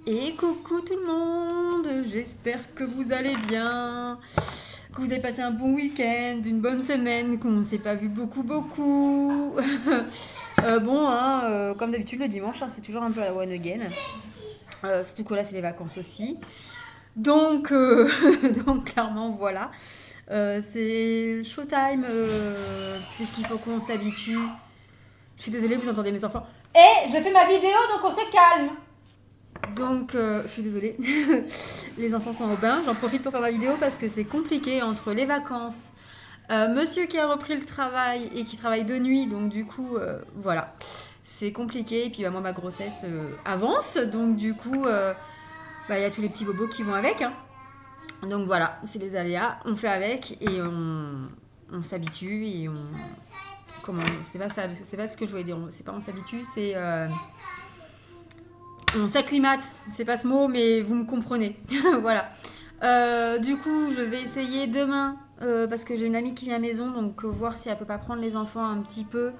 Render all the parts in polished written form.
Et coucou tout le monde, j'espère que vous allez bien, que vous avez passé un bon week-end, une bonne semaine, qu'on ne s'est pas vu beaucoup. Comme d'habitude le dimanche, hein, c'est toujours un peu à la one again. Surtout que là c'est les vacances aussi. Donc, donc clairement voilà, c'est showtime, puisqu'il faut qu'on s'habitue. Je suis désolée, vous entendez mes enfants. Je fais ma vidéo donc on se calme. Donc, je suis désolée. Les enfants sont au bain. J'en profite pour faire ma vidéo parce que c'est compliqué entre les vacances. Monsieur qui a repris le travail et qui travaille de nuit. Donc, du coup, voilà. C'est compliqué. Et puis, moi, ma grossesse avance. Donc, du coup, y a tous les petits bobos qui vont avec. Hein. Donc, voilà. C'est les aléas. On fait avec et on s'habitue. Et on... Comment... C'est pas ça. C'est pas ce que je voulais dire. C'est pas on s'habitue. C'est... On s'acclimate, c'est pas ce mot, mais vous me comprenez. Voilà. Du coup, je vais essayer demain, parce que j'ai une amie qui vient à la maison, donc voir si elle peut pas prendre les enfants un petit peu,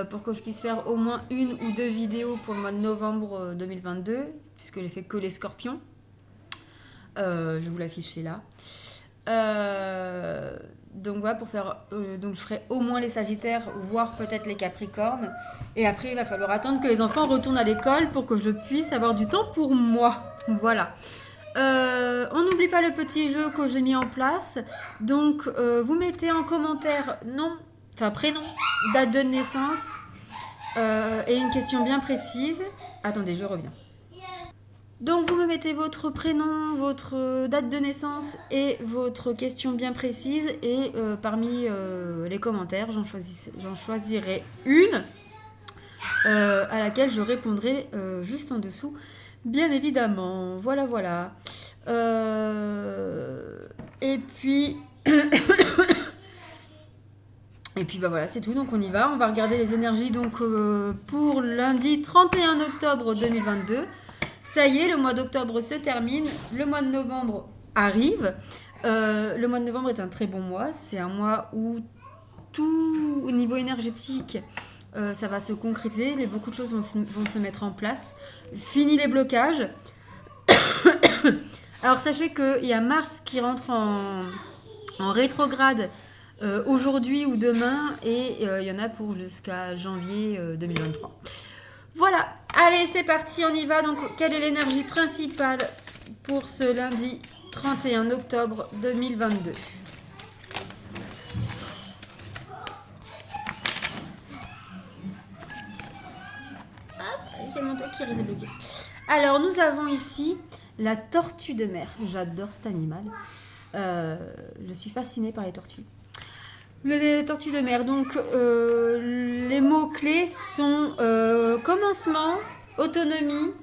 pour que je puisse faire au moins une ou deux vidéos pour le mois de novembre 2022, puisque j'ai fait que les scorpions. Je vais vous l'afficher là. Donc voilà, pour faire. Donc je ferai au moins les Sagittaires, voire peut-être les Capricornes. Et après, il va falloir attendre que les enfants retournent à l'école pour que je puisse avoir du temps pour moi. Voilà. On n'oublie pas le petit jeu que j'ai mis en place. Donc, vous mettez en commentaire prénom, date de naissance et une question bien précise. Attendez, je reviens. Donc vous me mettez votre prénom, votre date de naissance et votre question bien précise. Et parmi les commentaires, j'en choisirai une à laquelle je répondrai juste en dessous. Bien évidemment, voilà. Et puis... Et puis voilà, c'est tout, donc on y va. On va regarder les énergies donc pour lundi 31 octobre 2022. Ça y est, le mois d'octobre se termine, le mois de novembre arrive. Le mois de novembre est un très bon mois. C'est un mois où tout au niveau énergétique, ça va se concrétiser. Beaucoup de choses vont se mettre en place. Fini les blocages. Alors sachez qu'il y a Mars qui rentre en rétrograde aujourd'hui ou demain. Et il y en a pour jusqu'à janvier 2023. Voilà, allez c'est parti, on y va. Donc quelle est l'énergie principale pour ce lundi 31 octobre 2022 ? Hop, j'ai mon doigt qui reste bloqué. Alors nous avons ici la tortue de mer. J'adore cet animal. Je suis fascinée par les tortues. Les tortues de mer, donc les mots-clés sont commencement, autonomie,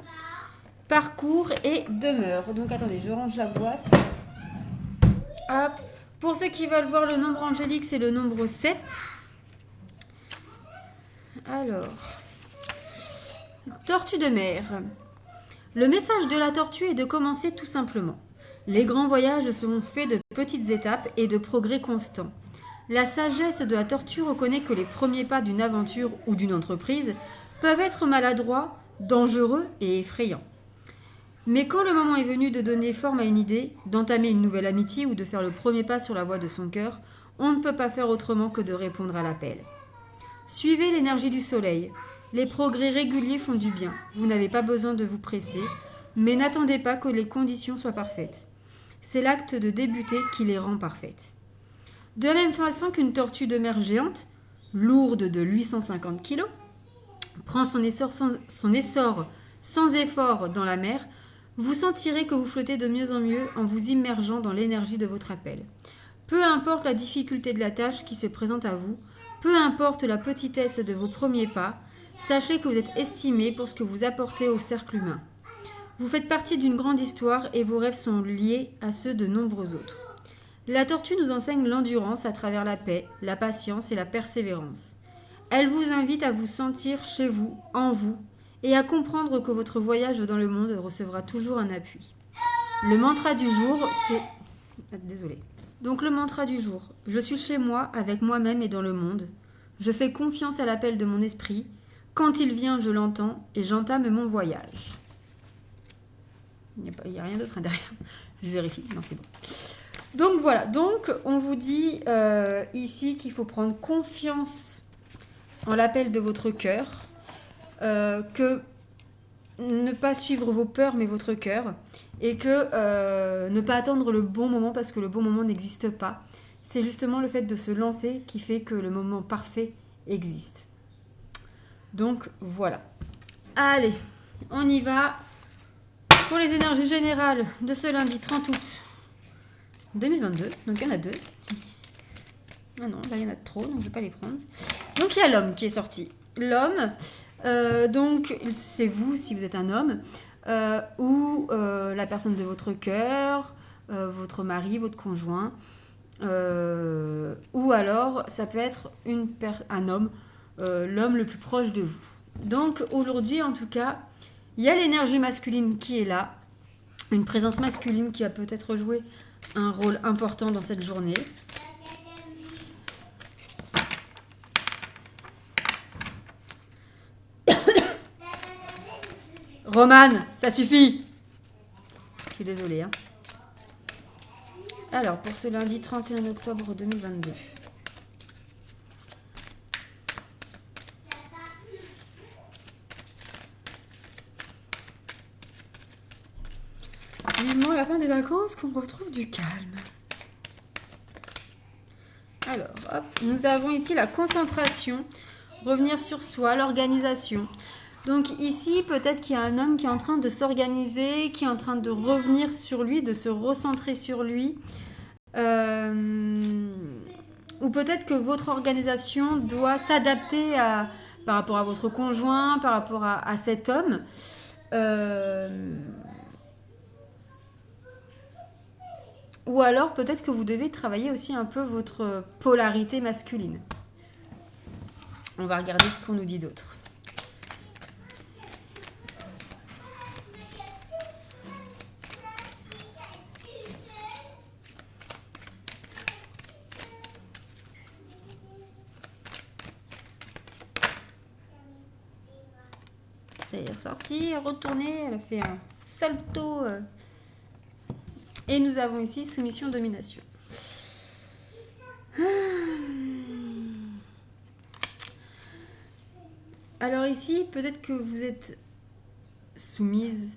parcours et demeure. Donc attendez, je range la boîte. Hop. Pour ceux qui veulent voir le nombre angélique, c'est le nombre 7. Alors, tortue de mer. Le message de la tortue est de commencer tout simplement. Les grands voyages seront faits de petites étapes et de progrès constants. La sagesse de la tortue reconnaît que les premiers pas d'une aventure ou d'une entreprise peuvent être maladroits, dangereux et effrayants. Mais quand le moment est venu de donner forme à une idée, d'entamer une nouvelle amitié ou de faire le premier pas sur la voie de son cœur, on ne peut pas faire autrement que de répondre à l'appel. Suivez l'énergie du soleil. Les progrès réguliers font du bien. Vous n'avez pas besoin de vous presser, mais n'attendez pas que les conditions soient parfaites. C'est l'acte de débuter qui les rend parfaites. De la même façon qu'une tortue de mer géante, lourde de 850 kg, prend son essor sans effort dans la mer, vous sentirez que vous flottez de mieux en mieux en vous immergeant dans l'énergie de votre appel. Peu importe la difficulté de la tâche qui se présente à vous, peu importe la petitesse de vos premiers pas, sachez que vous êtes estimé pour ce que vous apportez au cercle humain. Vous faites partie d'une grande histoire et vos rêves sont liés à ceux de nombreux autres. La tortue nous enseigne l'endurance à travers la paix, la patience et la persévérance. Elle vous invite à vous sentir chez vous, en vous, et à comprendre que votre voyage dans le monde recevra toujours un appui. Le mantra du jour, c'est... Désolée. Donc le mantra du jour. Je suis chez moi, avec moi-même et dans le monde. Je fais confiance à l'appel de mon esprit. Quand il vient, je l'entends et j'entame mon voyage. Il n'y a rien d'autre derrière. Je vérifie. Non, c'est bon. Donc voilà. Donc on vous dit ici qu'il faut prendre confiance en l'appel de votre cœur. Que ne pas suivre vos peurs mais votre cœur. Et que ne pas attendre le bon moment parce que le bon moment n'existe pas. C'est justement le fait de se lancer qui fait que le moment parfait existe. Donc voilà. Allez, on y va pour les énergies générales de ce lundi 30 août 2022. Donc il y en a 2. Ah non, là il y en a trop, donc je ne vais pas les prendre. Donc il y a l'homme qui est sorti. L'homme, donc c'est vous si vous êtes un homme, ou la personne de votre cœur, votre mari, votre conjoint, ou alors ça peut être un homme, l'homme le plus proche de vous. Donc aujourd'hui en tout cas, il y a l'énergie masculine qui est là, une présence masculine qui va peut-être jouer un rôle important dans cette journée. Romane, ça suffit. Je suis désolée. Hein. Alors, pour ce lundi 31 octobre 2022. Vivement à la fin des vacances qu'on retrouve du calme. Alors, hop, nous avons ici la concentration, revenir sur soi, l'organisation. Donc ici, peut-être qu'il y a un homme qui est en train de s'organiser, qui est en train de revenir sur lui, de se recentrer sur lui. Ou peut-être que votre organisation doit s'adapter par rapport à votre conjoint, par rapport à cet homme. Ou alors peut-être que vous devez travailler aussi un peu votre polarité masculine. On va regarder ce qu'on nous dit d'autre. Elle est ressortie, elle est retournée, elle a fait un salto. Et nous avons ici soumission-domination. Alors ici, peut-être que vous êtes soumise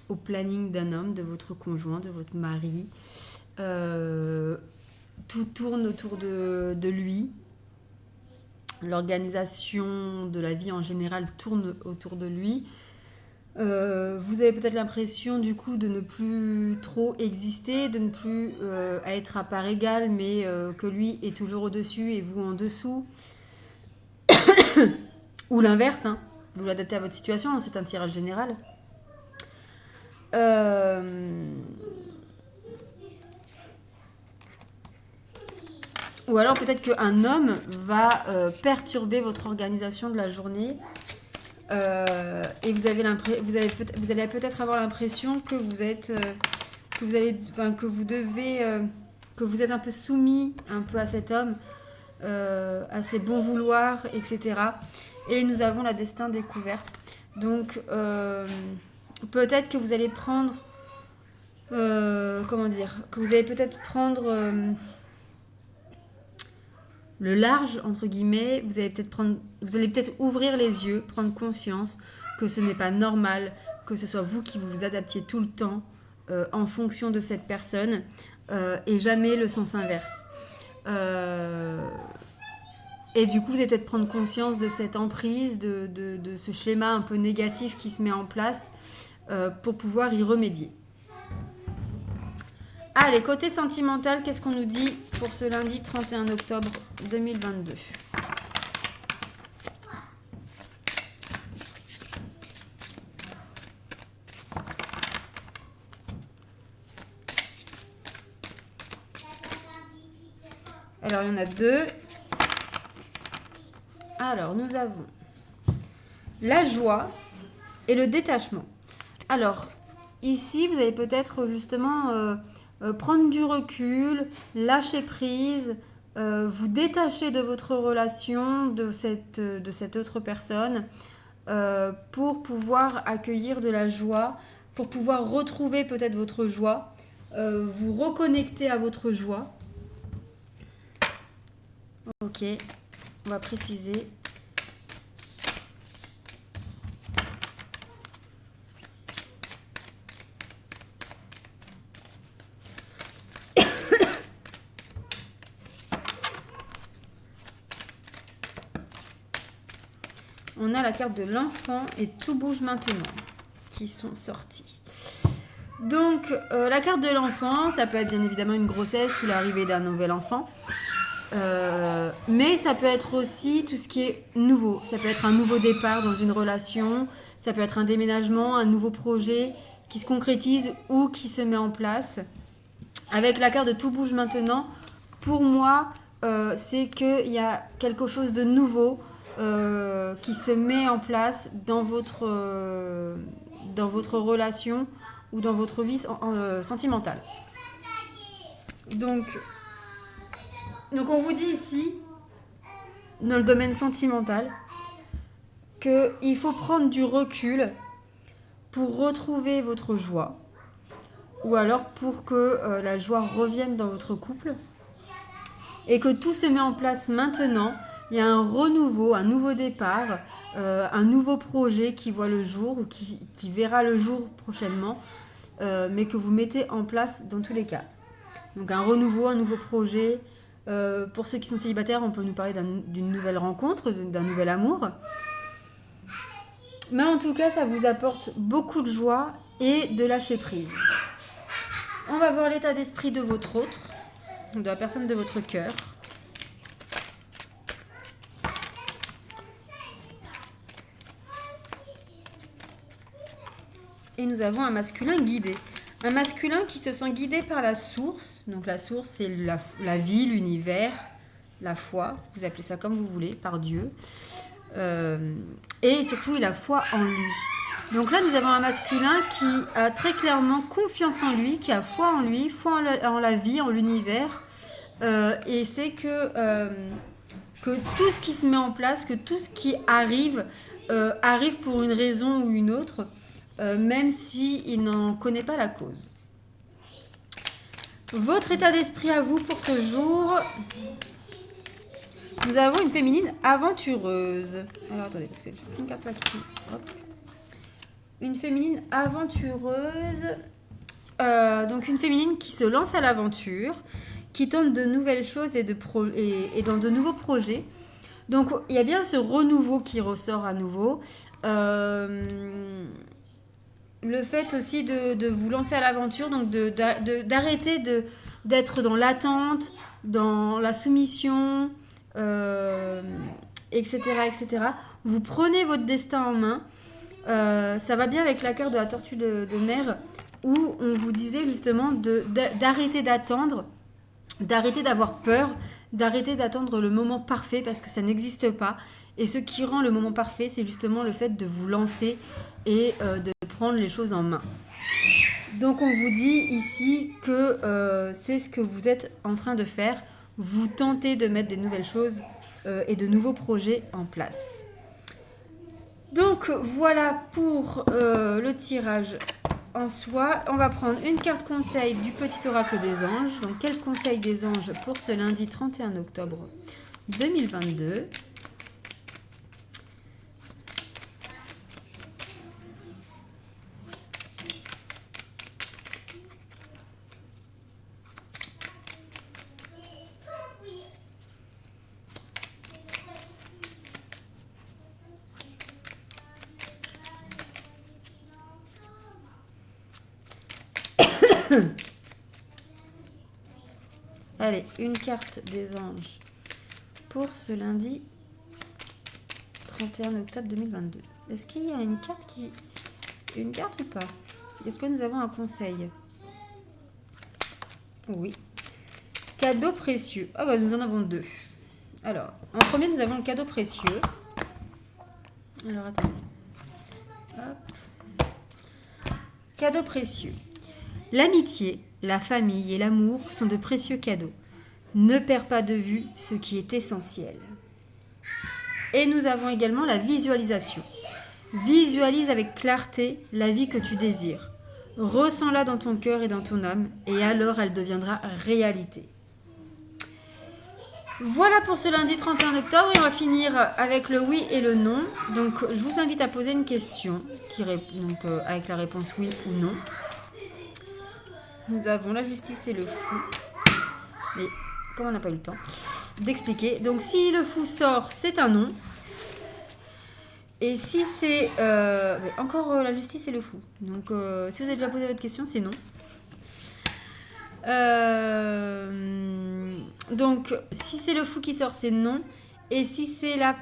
au planning d'un homme, de votre conjoint, de votre mari. Tout tourne autour de lui. L'organisation de la vie en général tourne autour de lui. Vous avez peut-être l'impression du coup de ne plus trop exister, de ne plus être à part égale, mais que lui est toujours au-dessus et vous en dessous. Ou l'inverse, hein. Vous l'adaptez à votre situation, hein, c'est un tirage général. Ou alors peut-être qu'un homme va perturber votre organisation de la journée. Et vous allez peut-être avoir l'impression que vous êtes que vous êtes un peu soumis un peu à cet homme, à ses bons vouloirs, etc. Et nous avons la destin découverte. Donc peut-être que vous allez prendre que vous allez peut-être prendre le large, entre guillemets. Vous allez peut-être ouvrir les yeux, prendre conscience que ce n'est pas normal que ce soit vous qui vous adaptiez tout le temps en fonction de cette personne et jamais le sens inverse. Et du coup, vous allez peut-être prendre conscience de cette emprise, de ce schéma un peu négatif qui se met en place pour pouvoir y remédier. Allez, côté sentimental, qu'est-ce qu'on nous dit pour ce lundi 31 octobre 2022 ? Alors, il y en a 2. Alors, nous avons la joie et le détachement. Alors, ici, vous allez peut-être justement prendre du recul, lâcher prise, vous détacher de votre relation, de cette autre personne. pour pouvoir accueillir de la joie, pour pouvoir retrouver peut-être votre joie, vous reconnecter à votre joie. Ok, on va préciser. On a la carte de l'enfant et tout bouge maintenant qui sont sortis. Donc la carte de l'enfant, ça peut être bien évidemment une grossesse ou l'arrivée d'un nouvel enfant. Mais ça peut être aussi tout ce qui est nouveau. Ça peut être un nouveau départ dans une relation, ça peut être un déménagement, un nouveau projet qui se concrétise ou qui se met en place. Avec la carte de tout bouge maintenant, pour moi, c'est qu'il y a quelque chose de nouveau qui se met en place dans votre relation ou dans votre vie sentimentale. Donc on vous dit ici, dans le domaine sentimental, qu'il faut prendre du recul pour retrouver votre joie, ou alors pour que la joie revienne dans votre couple, et que tout se met en place maintenant. Il y a un renouveau, un nouveau départ, un nouveau projet qui voit le jour, ou qui verra le jour prochainement, mais que vous mettez en place dans tous les cas. Donc un renouveau, un nouveau projet. Pour ceux qui sont célibataires, on peut nous parler d'une nouvelle rencontre, d'un nouvel amour. Mais en tout cas, ça vous apporte beaucoup de joie et de lâcher prise. On va voir l'état d'esprit de votre autre, de la personne de votre cœur. Et nous avons un masculin guidé. Un masculin qui se sent guidé par la source. Donc la source, c'est la vie, l'univers, la foi. Vous appelez ça comme vous voulez, par Dieu. Et surtout, il a foi en lui. Donc là, nous avons un masculin qui a très clairement confiance en lui, qui a foi en lui, foi en la vie, en l'univers. Et c'est que tout ce qui se met en place, que tout ce qui arrive, arrive pour une raison ou une autre. Même s'il n'en connaît pas la cause. Votre état d'esprit à vous pour ce jour. Nous avons une féminine aventureuse. Alors attendez, parce que j'ai une carte là qui... Hop. Une féminine aventureuse. Donc une féminine qui se lance à l'aventure, qui tente de nouvelles choses et dans de nouveaux projets. Donc il y a bien ce renouveau qui ressort à nouveau. Le fait aussi de vous lancer à l'aventure, donc d'arrêter d'être dans l'attente, dans la soumission, etc., etc. Vous prenez votre destin en main. Ça va bien avec la carte de la tortue de mer, où on vous disait justement d'arrêter d'attendre, d'arrêter d'avoir peur, d'arrêter d'attendre le moment parfait, parce que ça n'existe pas. Et ce qui rend le moment parfait, c'est justement le fait de vous lancer et de prendre les choses en main. Donc on vous dit ici que c'est ce que vous êtes en train de faire. Vous tentez de mettre des nouvelles choses et de nouveaux projets en place. Donc voilà pour le tirage en soi. On va prendre une carte conseil du petit oracle des anges. Donc quel conseil des anges pour ce lundi 31 octobre 2022 ? Allez, une carte des anges pour ce lundi 31 octobre 2022. Est-ce qu'il y a une carte Une carte ou pas? Est-ce que nous avons un conseil? Oui. Cadeau précieux. Ah bah nous en avons deux. Alors, en premier nous avons le cadeau précieux. Alors attendez. Hop. Cadeau précieux. L'amitié, la famille et l'amour sont de précieux cadeaux. Ne perds pas de vue ce qui est essentiel. Et nous avons également la visualisation. Visualise avec clarté la vie que tu désires. Ressens-la dans ton cœur et dans ton âme, et alors elle deviendra réalité. Voilà pour ce lundi 31 octobre, et on va finir avec le oui et le non. Donc je vous invite à poser une question avec la réponse oui ou non. Nous avons la justice et le fou. Mais comme on n'a pas eu le temps d'expliquer. Donc si le fou sort, c'est un non. Et si c'est... encore la justice et le fou. Donc si vous avez déjà posé votre question, c'est non. Donc si c'est le fou qui sort, c'est non. Et si c'est la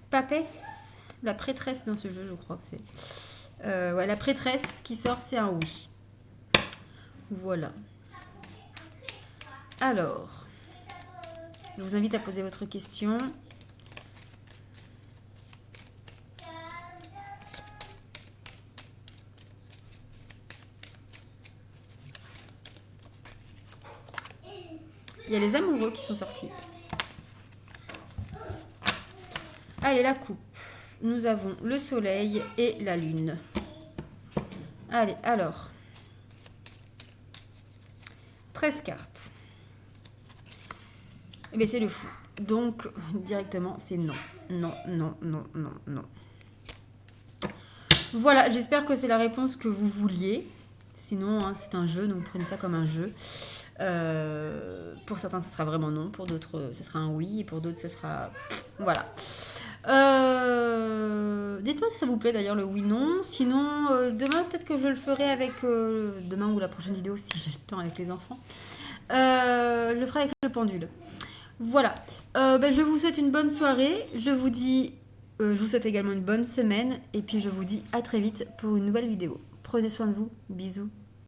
papesse, la prêtresse dans ce jeu, je crois que c'est... la prêtresse qui sort, c'est un oui. Voilà. Alors, je vous invite à poser votre question. Il y a les amoureux qui sont sortis. Allez, la coupe. Nous avons le soleil et la lune. Allez, alors. 13 cartes. Eh bien, c'est le fou. Donc, directement, c'est non. Non, non, non, non, non. Voilà, j'espère que c'est la réponse que vous vouliez. Sinon, hein, c'est un jeu, donc prenez ça comme un jeu. Pour certains, ce sera vraiment non. Pour d'autres, ce sera un oui. Et pour d'autres, ce sera... Voilà. Dites-moi si ça vous plaît d'ailleurs le oui-non. Sinon, demain, peut-être que je le ferai avec... demain ou la prochaine vidéo, si j'ai le temps avec les enfants. Je le ferai avec le pendule. Voilà. Je vous souhaite une bonne soirée. Je vous souhaite également une bonne semaine. Et puis, je vous dis à très vite pour une nouvelle vidéo. Prenez soin de vous. Bisous.